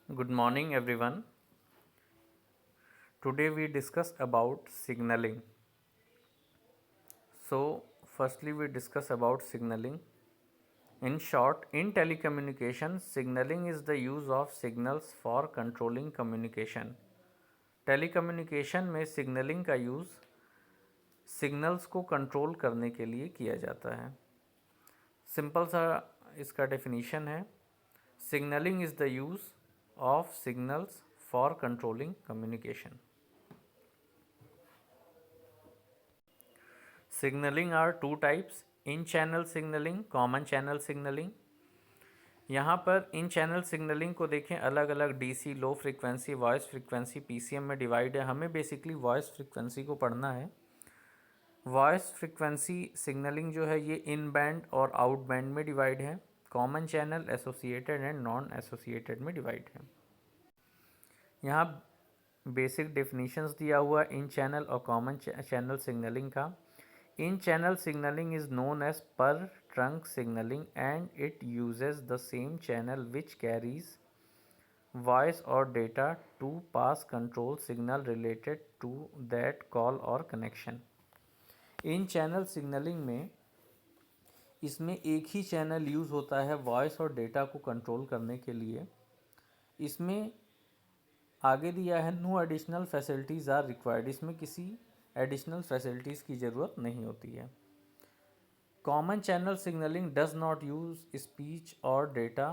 Good morning everyone. Today we discuss about signaling. So firstly we discuss about signaling. In short, in telecommunication, signaling is the use of signals for controlling communication. Telecommunication में signalling का use signals को control करने के लिए किया जाता है. Simple सा इसका डेफिनेशन है. Signalling is the use of signals for controlling communication. Signaling are two types: in channel signaling, common channel signaling. यहाँ पर इन चैनल सिग्नलिंग को देखें, अलग अलग DC, low frequency, voice frequency, PCM में डिवाइड है. हमें बेसिकली वॉइस फ्रिक्वेंसी को पढ़ना है. वॉइस फ्रिक्वेंसी सिग्नलिंग जो है ये इन बैंड और आउट बैंड में डिवाइड है. Common channel, associated and non associated में डिवाइड है. यहाँ बेसिक डेफिनेशंस दिया हुआ इन चैनल और कॉमन चैनल सिग्नलिंग का. In channel signaling is known as per trunk signaling and it uses the same channel which carries voice or data to pass control signal related to that call or connection. In channel signaling में इसमें एक ही channel use होता है voice और data को control करने के लिए. इसमें आगे दिया है no additional facilities are required. इसमें किसी एडिशनल फैसिलिटीज़ की ज़रूरत नहीं होती है. Common channel signaling does not use speech or data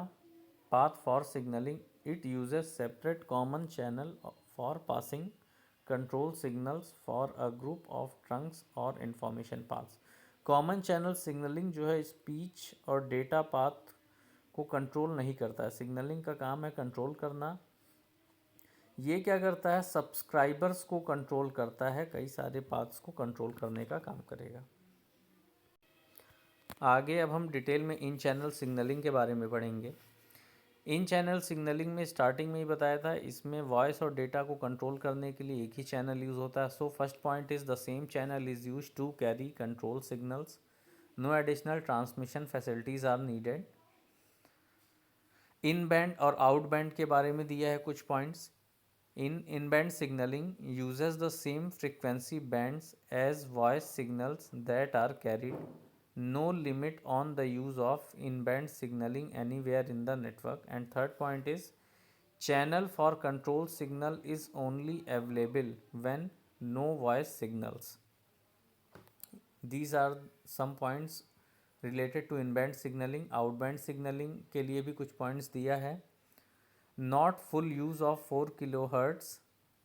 path for signaling. It uses separate common channel for passing control signals for a group of trunks or information paths. Common channel signaling जो है speech और data path को control नहीं करता है. Signalling का काम है कंट्रोल करना. ये क्या करता है, सब्सक्राइबर्स को कंट्रोल करता है, कई सारे पाथ्स को कंट्रोल करने का काम करेगा. आगे अब हम डिटेल में इन चैनल सिग्नलिंग के बारे में पढ़ेंगे. इन चैनल सिग्नलिंग में स्टार्टिंग में ही बताया था, इसमें वॉइस और डेटा को कंट्रोल करने के लिए एक ही चैनल यूज़ होता है. So first point is the same channel is use to carry control signals. No additional transmission facilities are needed. In band और आउट बैंड के बारे में दिया है कुछ points. In band signalling uses the same frequency bands as voice signals that are carried. No limit on the use of in-band signaling anywhere in the network. And third point is channel for control signal is only available when no voice signals. These are some points related to in-band signaling. Out-band signaling के लिए भी कुछ points दिया है. Not full use of 4 kilohertz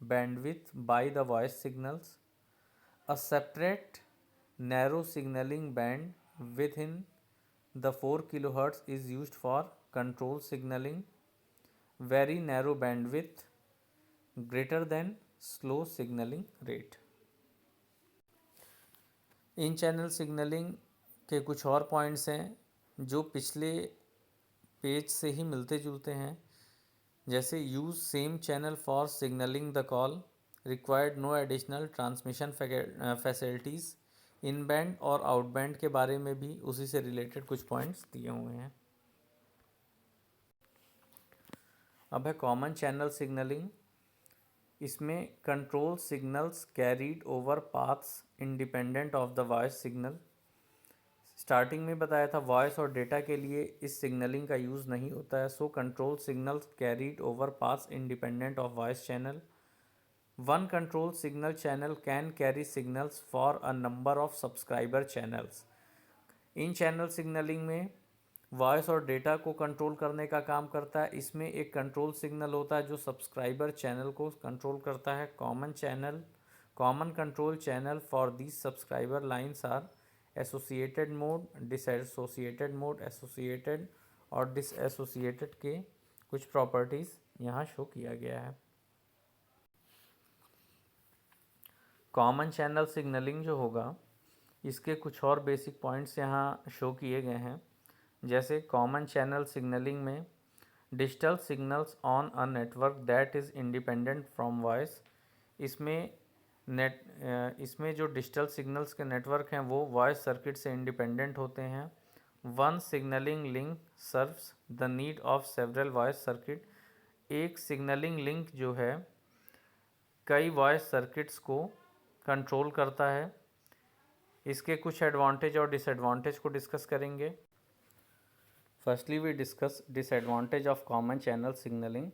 bandwidth by the voice signals. A separate narrow signaling band within the 4 kilohertz is used for control signaling. Very narrow bandwidth greater than slow signaling rate. In channel signalling के कुछ और points हैं जो पिछले page से ही मिलते जुलते हैं. जैसे use same channel for signalling the call. Required no additional transmission facilities. In band और आउट बैंड के बारे में भी उसी से रिलेटेड कुछ पॉइंट्स दिए हुए हैं. अब है कॉमन चैनल सिग्नलिंग. इसमें control signals carried over paths independent of the voice signal. Starting में बताया था वॉइस और डेटा के लिए इस सिग्नलिंग का यूज़ नहीं होता है. So control signals carried over paths independent of voice channel. One control signal channel can carry signals for a number of subscriber channels. In channel signalling में वॉइस और डेटा को कंट्रोल करने का काम करता है. इसमें एक कंट्रोल सिग्नल होता है जो सब्सक्राइबर चैनल को कंट्रोल करता है. Common control channel for these subscriber lines are associated mode, dissociated mode. Associated और डिसएसोसिएटेड के कुछ प्रॉपर्टीज़ यहाँ शो किया गया है. कॉमन चैनल सिग्नलिंग जो होगा इसके कुछ और बेसिक पॉइंट्स यहाँ शो किए गए हैं. जैसे कॉमन चैनल सिग्नलिंग में digital signals on a network that is independent from voice. इसमें जो डिजिटल सिग्नल्स के नेटवर्क हैं वो वॉइस सर्किट से इंडिपेंडेंट होते हैं. One signalling link serves the need of several voice circuit. एक सिग्नलिंग लिंक जो है कई वॉइस सर्किट्स को कंट्रोल करता है। इसके कुछ एडवांटेज और डिसएडवांटेज को डिस्कस करेंगे। Firstly we discuss disadvantage of common channel signalling.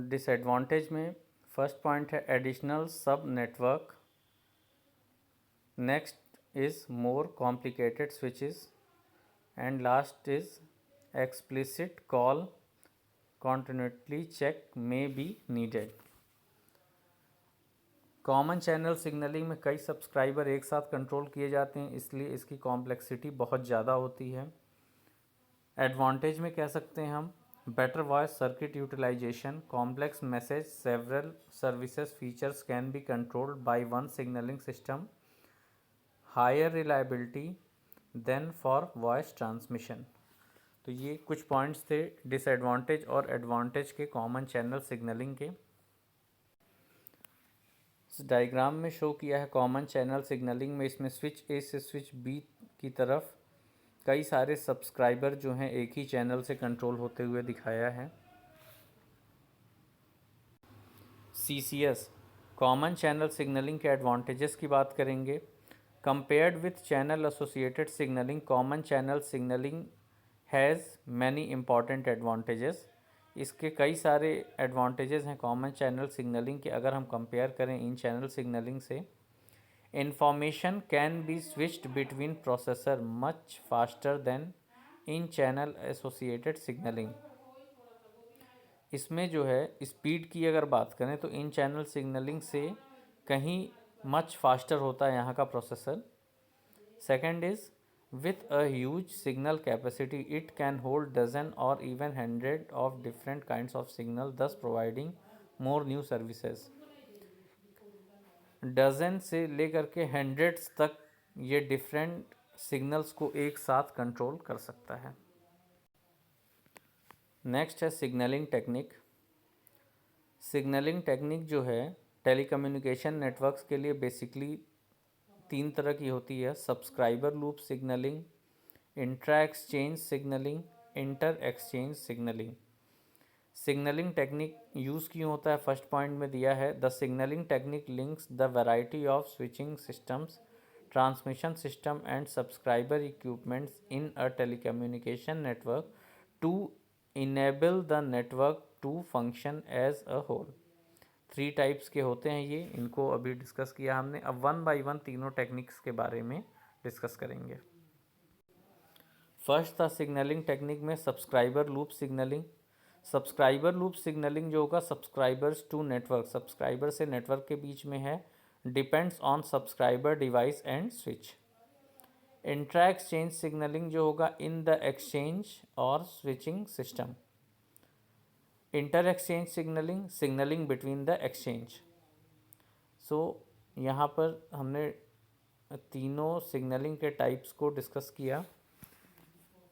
Disadvantage में फर्स्ट पॉइंट है additional sub network, next is more complicated switches and last is explicit call continuity check may be needed। Common channel signalling में कई subscriber एक साथ control किए जाते हैं, इसलिए इसकी कॉम्प्लेक्सिटी बहुत ज़्यादा होती है। एडवांटेज में कह सकते हैं हम better voice circuit utilisation, complex message several services features can be controlled by one signalling system, higher reliability than for voice transmission. तो ये कुछ पॉइंट्स थे डिसएडवांटेज और एडवांटेज के कॉमन चैनल सिग्नलिंग के। इस डायग्राम में शो किया है कॉमन चैनल सिग्नलिंग में, इसमें स्विच ए से स्विच बी की तरफ कई सारे सब्सक्राइबर जो हैं एक ही चैनल से कंट्रोल होते हुए दिखाया है। सीसीएस कॉमन चैनल सिग्नलिंग के एडवांटेजेस की बात करेंगे। Compared with channel associated signalling, common channel signalling has many important advantages. इसके कई सारे एडवांटेजेस हैं कॉमन चैनल सिग्नलिंग के। अगर हम कंपेयर करें इन चैनल सिग्नलिंग से, information can be switched between processor much faster then in channel associated signalling. इसमें जो है स्पीड की अगर बात करें तो इन चैनल सिग्नलिंग से कहीं मच फास्टर होता है यहाँ का processor. Second is with a huge signal capacity, it can hold dozen or even hundred of different kinds of signal, thus providing more new services। Dozen से लेकर के हंड्रेड्स तक ये डिफरेंट सिग्नल्स को एक साथ कंट्रोल कर सकता है। नेक्स्ट है सिग्नलिंग टेक्निक। सिग्नलिंग टेक्निक जो है टेलीकम्युनिकेशन नेटवर्क्स के लिए बेसिकली तीन तरह की होती है, subscriber loop signalling, intra exchange signalling, inter exchange signalling. Signalling technique use क्यों होता है, फर्स्ट पॉइंट में दिया है the signalling technique links the variety of switching systems, transmission system and subscriber equipments in a telecommunication network to enable the network to function as a whole. 3 types के होते हैं ये, इनको अभी डिस्कस किया हमने। अब वन बाय वन तीनों टेक्निक्स के बारे में डिस्कस करेंगे। फर्स्ट था सिग्नलिंग टेक्निक में subscriber loop signalling. Subscriber loop signalling जो होगा सब्सक्राइबर्स टू नेटवर्क, सब्सक्राइबर से नेटवर्क के बीच में है, depends on subscriber device and switch. Intra exchange signalling जो होगा इन द एक्सचेंज और switching system. Inter exchange signalling, signalling between the exchange. So यहाँ पर हमने तीनों सिग्नलिंग के टाइप्स को डिस्कस किया।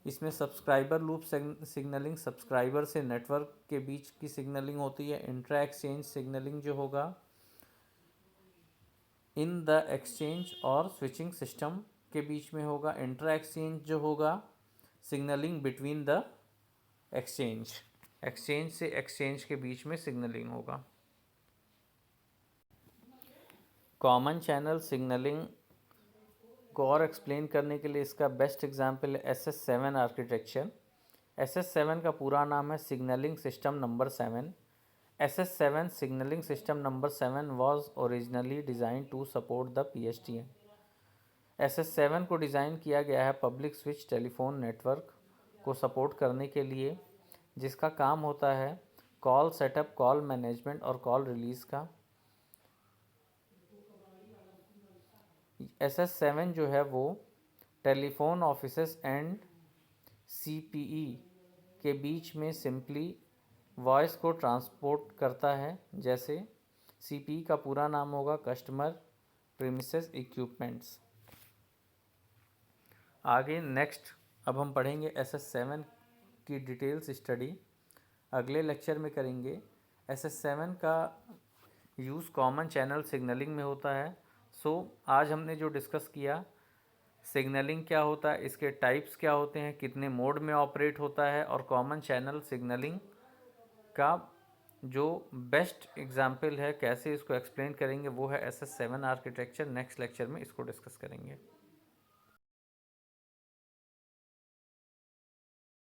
इसमें सब्सक्राइबर लूप सिग्नलिंग सब्सक्राइबर से नेटवर्क के बीच की सिग्नलिंग होती है। इंट्रा एक्सचेंज सिग्नलिंग जो होगा इन द एक्सचेंज और स्विचिंग सिस्टम के बीच में होगा। इंट्रा एक्सचेंज जो होगा signalling between the exchange, exchange से एक्सचेंज के बीच में सिग्नलिंग होगा। कॉमन चैनल सिग्नलिंग को और एक्सप्लेन करने के लिए इसका बेस्ट एग्जांपल है SS7 आर्किटेक्चर। SS7 का पूरा नाम है signalling system number 7। SS7 signalling system number 7 was originally design to support the PSTN। SS7 को डिज़ाइन किया गया है पब्लिक स्विच टेलीफोन नेटवर्क को सपोर्ट करने के लिए, जिसका काम होता है कॉल सेटअप, कॉल मैनेजमेंट और कॉल रिलीज़ का। SS7 जो है वो टेलीफोन ऑफिसेस एंड CPE के बीच में सिंपली वॉइस को ट्रांसपोर्ट करता है। जैसे CPE का पूरा नाम होगा कस्टमर प्रीमिसेस इक्विपमेंट्स। आगे नेक्स्ट अब हम पढ़ेंगे SS7 की डिटेल्स स्टडी अगले लेक्चर में करेंगे। SS7 का यूज़ कॉमन चैनल सिग्नलिंग में होता है। सो आज हमने जो डिस्कस किया सिग्नलिंग क्या होता है, इसके टाइप्स क्या होते हैं, कितने मोड में ऑपरेट होता है, और कॉमन चैनल सिग्नलिंग का जो बेस्ट एग्जाम्पल है कैसे इसको एक्सप्लेन करेंगे वो है SS7 आर्किटेक्चर। नेक्स्ट लेक्चर में इसको डिस्कस करेंगे।